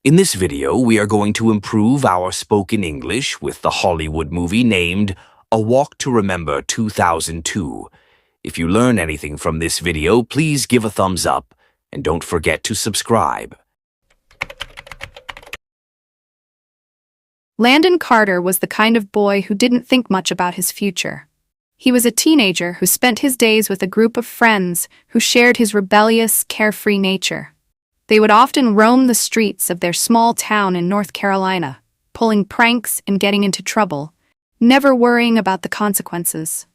In this video, we are going to improve our spoken English with the Hollywood movie named A Walk to Remember 2002. If you learn anything from this video, please give a thumbs up and don't forget to subscribe. Landon Carter was the kind of boy who didn't think much about his future. He was a teenager who spent his days with a group of friends who shared his rebellious, carefree nature. They would often roam the streets of their small town in North Carolina, pulling pranks and getting into trouble, never worrying about the consequences.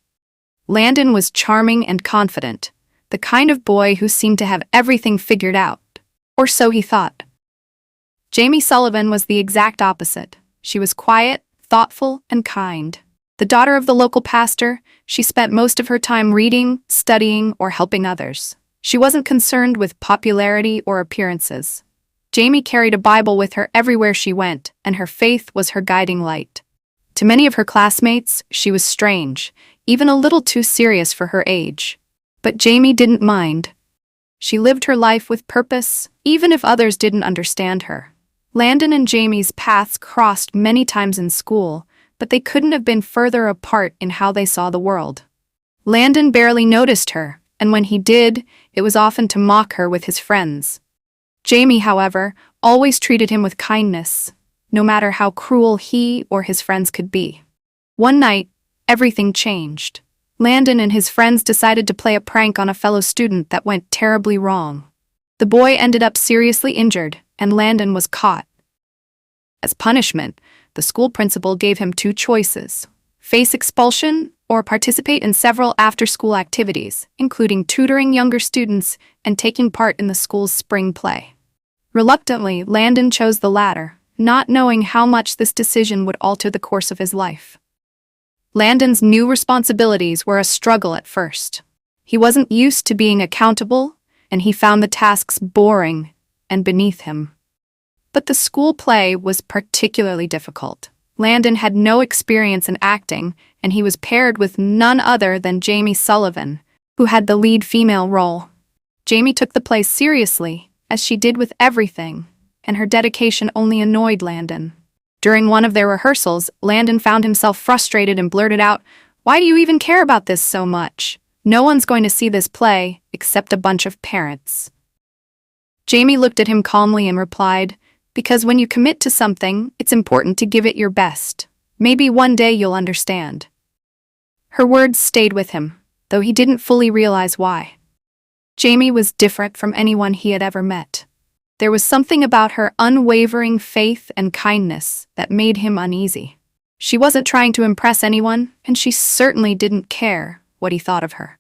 Landon was charming and confident, the kind of boy who seemed to have everything figured out, or so he thought. Jamie Sullivan was the exact opposite. She was quiet, thoughtful, and kind. The daughter of the local pastor, she spent most of her time reading, studying, or helping others. She wasn't concerned with popularity or appearances. Jamie carried a Bible with her everywhere she went, and her faith was her guiding light. To many of her classmates, she was strange, even a little too serious for her age. But Jamie didn't mind. She lived her life with purpose, even if others didn't understand her. Landon and Jamie's paths crossed many times in school, but they couldn't have been further apart in how they saw the world. Landon barely noticed her, and when he did, it was often to mock her with his friends. Jamie, however, always treated him with kindness, no matter how cruel he or his friends could be. One night, everything changed. Landon and his friends decided to play a prank on a fellow student that went terribly wrong. The boy ended up seriously injured, and Landon was caught. As punishment, the school principal gave him two choices: face expulsion or participate in several after-school activities, including tutoring younger students and taking part in the school's spring play. Reluctantly, Landon chose the latter, not knowing how much this decision would alter the course of his life. Landon's new responsibilities were a struggle at first. He wasn't used to being accountable, and he found the tasks boring and beneath him. But the school play was particularly difficult. Landon had no experience in acting, and he was paired with none other than Jamie Sullivan, who had the lead female role. Jamie took the play seriously, as she did with everything, and her dedication only annoyed Landon. During one of their rehearsals, Landon found himself frustrated and blurted out, "Why do you even care about this so much? No one's going to see this play, except a bunch of parents." Jamie looked at him calmly and replied, "Because when you commit to something, it's important to give it your best. Maybe one day you'll understand." Her words stayed with him, though he didn't fully realize why. Jamie was different from anyone he had ever met. There was something about her unwavering faith and kindness that made him uneasy. She wasn't trying to impress anyone, and she certainly didn't care what he thought of her.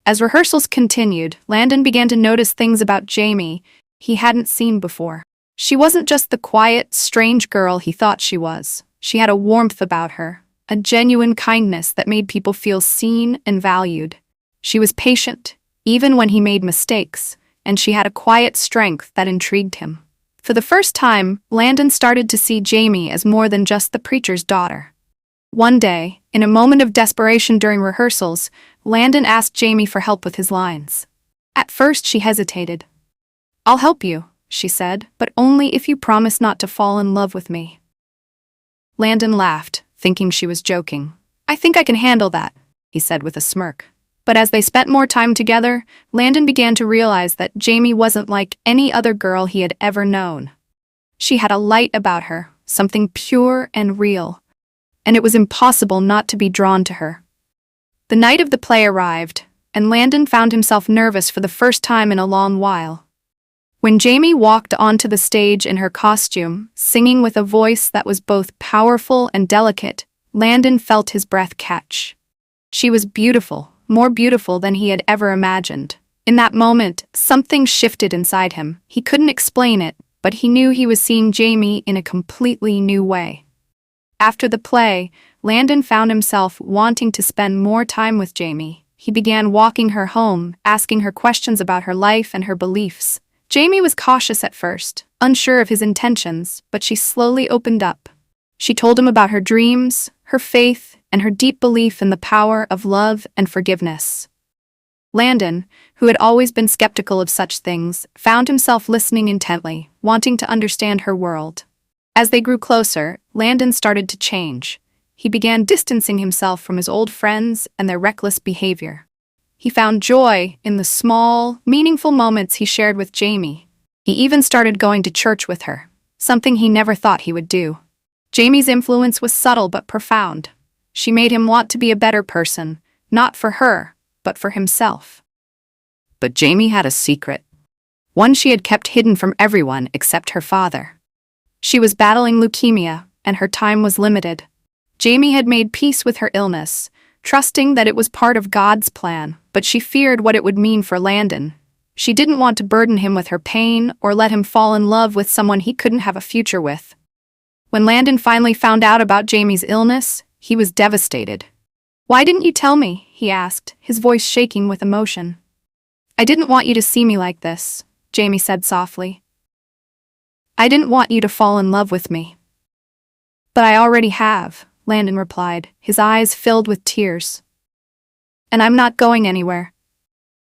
As rehearsals continued, Landon began to notice things about Jamie he hadn't seen before. She wasn't just the quiet, strange girl he thought she was. She had a warmth about her, a genuine kindness that made people feel seen and valued. She was patient, even when he made mistakes, and she had a quiet strength that intrigued him. For the first time, Landon started to see Jamie as more than just the preacher's daughter. One day, in a moment of desperation during rehearsals, Landon asked Jamie for help with his lines. At first, she hesitated. "I'll help you," she said, "but only if you promise not to fall in love with me." Landon laughed, thinking she was joking. "I think I can handle that," he said with a smirk. But as they spent more time together, Landon began to realize that Jamie wasn't like any other girl he had ever known. She had a light about her, something pure and real, and it was impossible not to be drawn to her. The night of the play arrived, and Landon found himself nervous for the first time in a long while. When Jamie walked onto the stage in her costume, singing with a voice that was both powerful and delicate, Landon felt his breath catch. She was beautiful, more beautiful than he had ever imagined. In that moment, something shifted inside him. He couldn't explain it, but he knew he was seeing Jamie in a completely new way. After the play, Landon found himself wanting to spend more time with Jamie. He began walking her home, asking her questions about her life and her beliefs. Jamie was cautious at first, unsure of his intentions, but she slowly opened up. She told him about her dreams, her faith, and her deep belief in the power of love and forgiveness. Landon, who had always been skeptical of such things, found himself listening intently, wanting to understand her world. As they grew closer, Landon started to change. He began distancing himself from his old friends and their reckless behavior. He found joy in the small, meaningful moments he shared with Jamie. He even started going to church with her, something he never thought he would do. Jamie's influence was subtle but profound. She made him want to be a better person, not for her, but for himself. But Jamie had a secret, one she had kept hidden from everyone except her father. She was battling leukemia, and her time was limited. Jamie had made peace with her illness, trusting that it was part of God's plan, but she feared what it would mean for Landon. She didn't want to burden him with her pain or let him fall in love with someone he couldn't have a future with. When Landon finally found out about Jamie's illness, he was devastated. "Why didn't you tell me?" he asked, his voice shaking with emotion. "I didn't want you to see me like this," Jamie said softly. "I didn't want you to fall in love with me." "But I already have," Landon replied, his eyes filled with tears. "And I'm not going anywhere."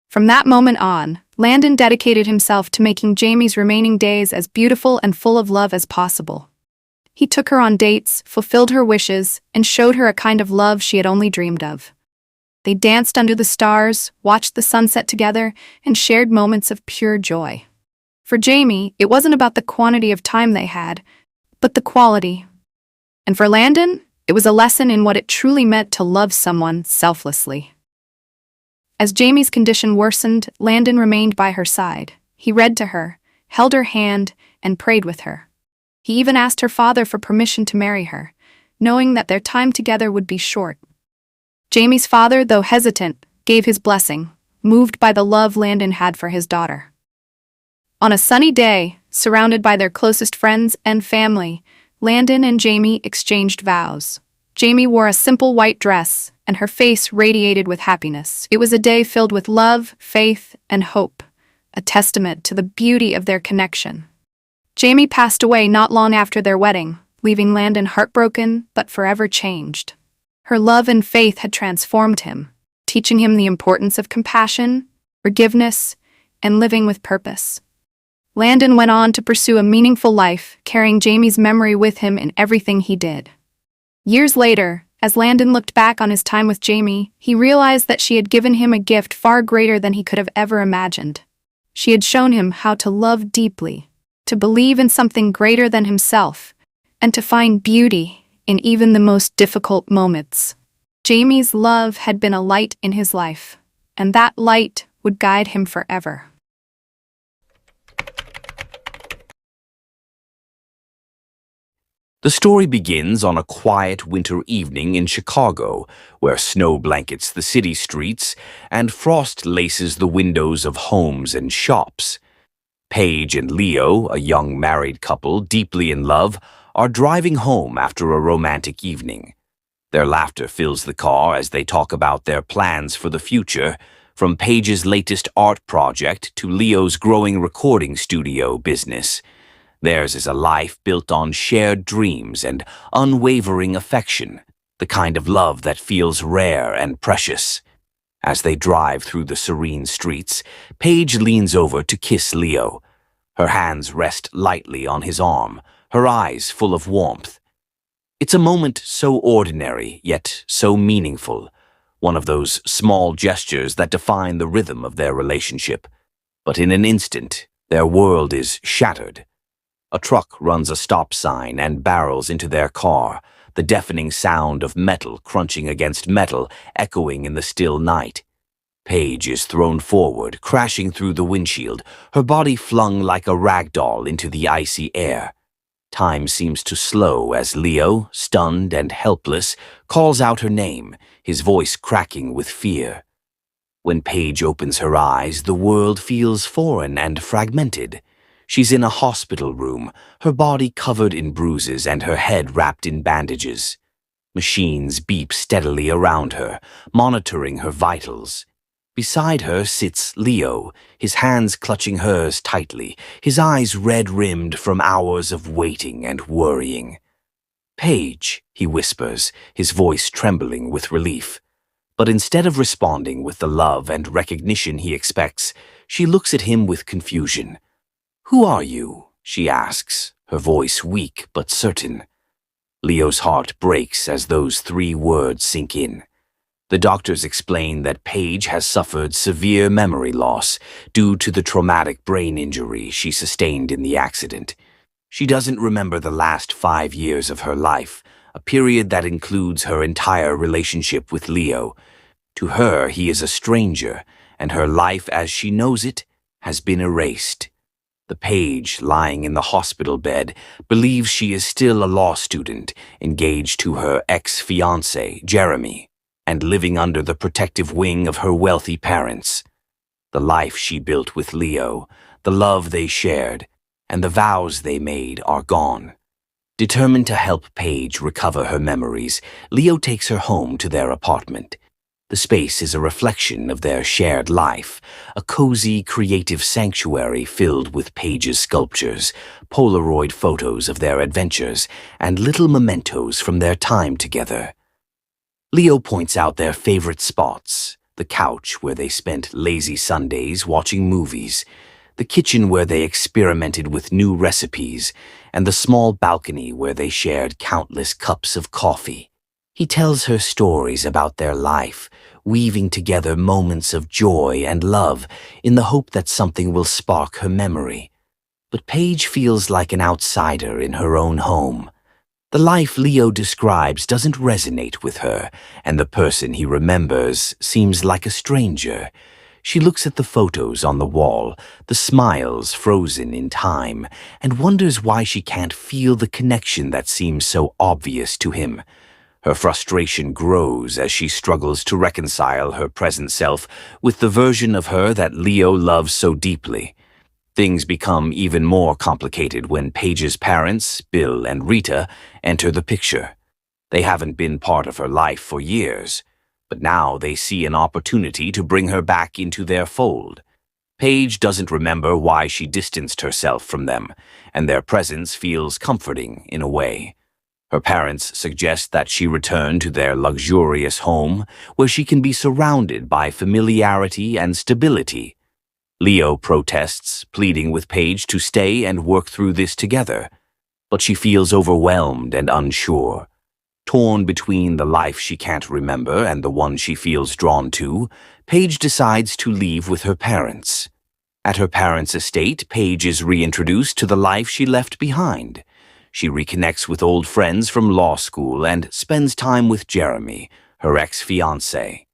From that moment on, Landon dedicated himself to making Jamie's remaining days as beautiful and full of love as possible. He took her on dates, fulfilled her wishes, and showed her a kind of love she had only dreamed of. They danced under the stars, watched the sunset together, and shared moments of pure joy. For Jamie, it wasn't about the quantity of time they had, but the quality. And for Landon, it was a lesson in what it truly meant to love someone selflessly. As Jamie's condition worsened, Landon remained by her side. He read to her, held her hand, and prayed with her. He even asked her father for permission to marry her, knowing that their time together would be short. Jamie's father, though hesitant, gave his blessing, moved by the love Landon had for his daughter. On a sunny day, surrounded by their closest friends and family, Landon and Jamie exchanged vows. Jamie wore a simple white dress, and her face radiated with happiness. It was a day filled with love, faith, and hope, a testament to the beauty of their connection. Jamie passed away not long after their wedding, leaving Landon heartbroken but forever changed. Her love and faith had transformed him, teaching him the importance of compassion, forgiveness, and living with purpose. Landon went on to pursue a meaningful life, carrying Jamie's memory with him in everything he did. Years later, as Landon looked back on his time with Jamie, he realized that she had given him a gift far greater than he could have ever imagined. She had shown him how to love deeply, to believe in something greater than himself, and to find beauty in even the most difficult moments. Jamie's love had been a light in his life, and that light would guide him forever. The story begins on a quiet winter evening in Chicago, where snow blankets the city streets and frost laces the windows of homes and shops. Paige and Leo, a young married couple deeply in love, are driving home after a romantic evening. Their laughter fills the car as they talk about their plans for the future, from Paige's latest art project to Leo's growing recording studio business. Theirs is a life built on shared dreams and unwavering affection, the kind of love that feels rare and precious. As they drive through the serene streets, Paige leans over to kiss Leo. Her hands rest lightly on his arm, her eyes full of warmth. It's a moment so ordinary, yet so meaningful, one of those small gestures that define the rhythm of their relationship. But in an instant, their world is shattered. A truck runs a stop sign and barrels into their car, the deafening sound of metal crunching against metal echoing in the still night. Paige is thrown forward, crashing through the windshield, her body flung like a rag doll into the icy air. Time seems to slow as Leo, stunned and helpless, calls out her name, his voice cracking with fear. When Paige opens her eyes, the world feels foreign and fragmented. She's in a hospital room, her body covered in bruises and her head wrapped in bandages. Machines beep steadily around her, monitoring her vitals. Beside her sits Leo, his hands clutching hers tightly, his eyes red-rimmed from hours of waiting and worrying. "Paige," he whispers, his voice trembling with relief. But instead of responding with the love and recognition he expects, she looks at him with confusion. "Who are you?" she asks, her voice weak but certain. Leo's heart breaks as those 3 words sink in. The doctors explain that Paige has suffered severe memory loss due to the traumatic brain injury she sustained in the accident. She doesn't remember the last 5 years of her life, a period that includes her entire relationship with Leo. To her, he is a stranger, and her life as she knows it has been erased. The Paige, lying in the hospital bed, believes she is still a law student, engaged to her ex-fiancé, Jeremy, and living under the protective wing of her wealthy parents. The life she built with Leo, the love they shared, and the vows they made are gone. Determined to help Paige recover her memories, Leo takes her home to their apartment. The space is a reflection of their shared life, a cozy, creative sanctuary filled with Paige's sculptures, Polaroid photos of their adventures, and little mementos from their time together. Leo points out their favorite spots: the couch where they spent lazy Sundays watching movies, the kitchen where they experimented with new recipes, and the small balcony where they shared countless cups of coffee. He tells her stories about their life, weaving together moments of joy and love in the hope that something will spark her memory. But Paige feels like an outsider in her own home. The life Leo describes doesn't resonate with her, and the person he remembers seems like a stranger. She looks at the photos on the wall, the smiles frozen in time, and wonders why she can't feel the connection that seems so obvious to him. Her frustration grows as she struggles to reconcile her present self with the version of her that Leo loves so deeply. Things become even more complicated when Paige's parents, Bill and Rita, enter the picture. They haven't been part of her life for years, but now they see an opportunity to bring her back into their fold. Paige doesn't remember why she distanced herself from them, and their presence feels comforting in a way. Her parents suggest that she return to their luxurious home, where she can be surrounded by familiarity and stability. Leo protests, pleading with Paige to stay and work through this together, but she feels overwhelmed and unsure. Torn between the life she can't remember and the one she feels drawn to, Paige decides to leave with her parents. At her parents' estate, Paige is reintroduced to the life she left behind. She reconnects with old friends from law school and spends time with Jeremy, her ex-fiancé.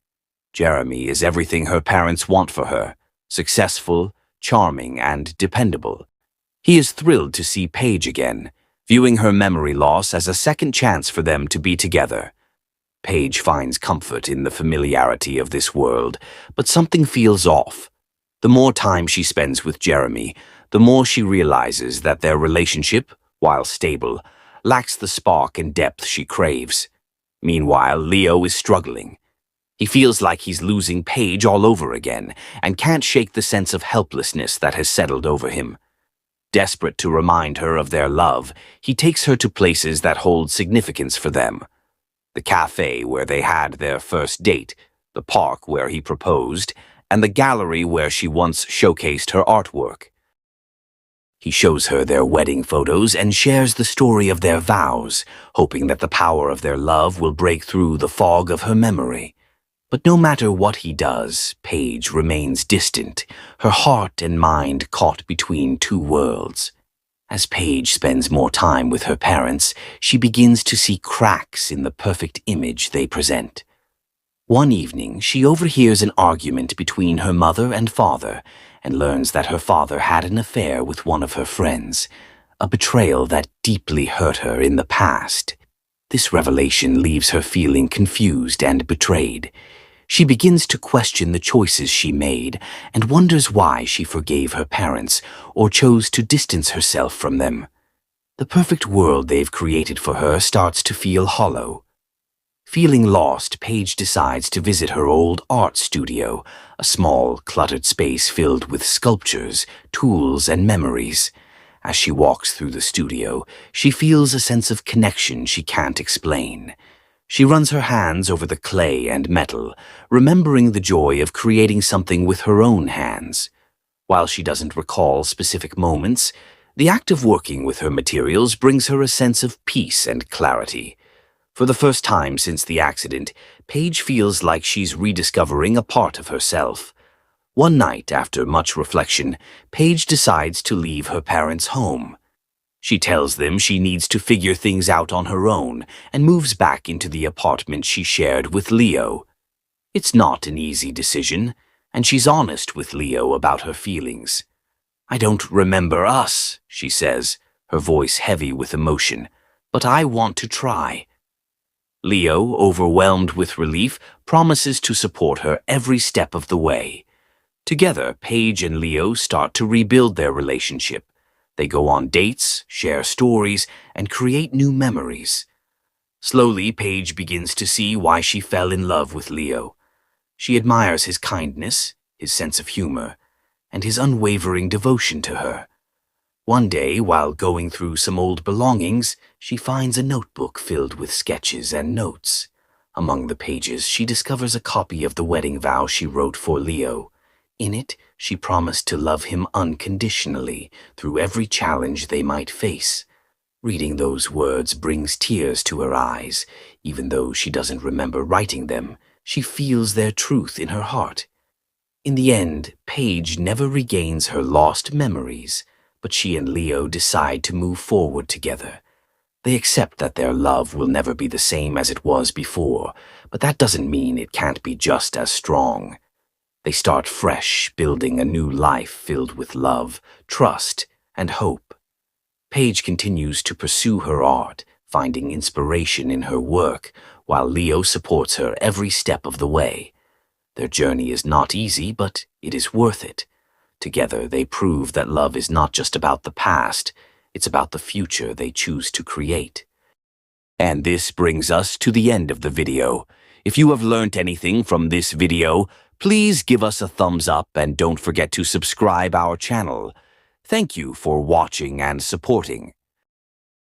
Jeremy is everything her parents want for her: successful, charming, and dependable. He is thrilled to see Paige again, viewing her memory loss as a second chance for them to be together. Paige finds comfort in the familiarity of this world, but something feels off. The more time she spends with Jeremy, the more she realizes that their relationship, while stable, lacks the spark and depth she craves. Meanwhile, Leo is struggling. He feels like he's losing Paige all over again and can't shake the sense of helplessness that has settled over him. Desperate to remind her of their love, he takes her to places that hold significance for them: the cafe where they had their first date, the park where he proposed, and the gallery where she once showcased her artwork. He shows her their wedding photos and shares the story of their vows, hoping that the power of their love will break through the fog of her memory. But no matter what he does, Paige remains distant, her heart and mind caught between two worlds. As Paige spends more time with her parents, she begins to see cracks in the perfect image they present. One evening, she overhears an argument between her mother and father and learns that her father had an affair with one of her friends, a betrayal that deeply hurt her in the past. This revelation leaves her feeling confused and betrayed. She begins to question the choices she made and wonders why she forgave her parents or chose to distance herself from them. The perfect world they've created for her starts to feel hollow. Feeling lost, Paige decides to visit her old art studio, a small, cluttered space filled with sculptures, tools, and memories. As she walks through the studio, she feels a sense of connection she can't explain. She runs her hands over the clay and metal, remembering the joy of creating something with her own hands. While she doesn't recall specific moments, the act of working with her materials brings her a sense of peace and clarity. For the first time since the accident, Paige feels like she's rediscovering a part of herself. One night, after much reflection, Paige decides to leave her parents' home. She tells them she needs to figure things out on her own and moves back into the apartment she shared with Leo. It's not an easy decision, and she's honest with Leo about her feelings. "I don't remember us," she says, her voice heavy with emotion, "but I want to try." Leo, overwhelmed with relief, promises to support her every step of the way. Together, Paige and Leo start to rebuild their relationship. They go on dates, share stories, and create new memories. Slowly, Paige begins to see why she fell in love with Leo. She admires his kindness, his sense of humor, and his unwavering devotion to her. One day, while going through some old belongings, she finds a notebook filled with sketches and notes. Among the pages, she discovers a copy of the wedding vow she wrote for Leo. In it, she promised to love him unconditionally through every challenge they might face. Reading those words brings tears to her eyes. Even though she doesn't remember writing them, she feels their truth in her heart. In the end, Paige never regains her lost memories, but she and Leo decide to move forward together. They accept that their love will never be the same as it was before, but that doesn't mean it can't be just as strong. They start fresh, building a new life filled with love, trust, and hope. Paige continues to pursue her art, finding inspiration in her work, while Leo supports her every step of the way. Their journey is not easy, but it is worth it. Together, they prove that love is not just about the past, it's about the future they choose to create. And this brings us to the end of the video. If you have learned anything from this video, please give us a thumbs up and don't forget to subscribe our channel. Thank you for watching and supporting.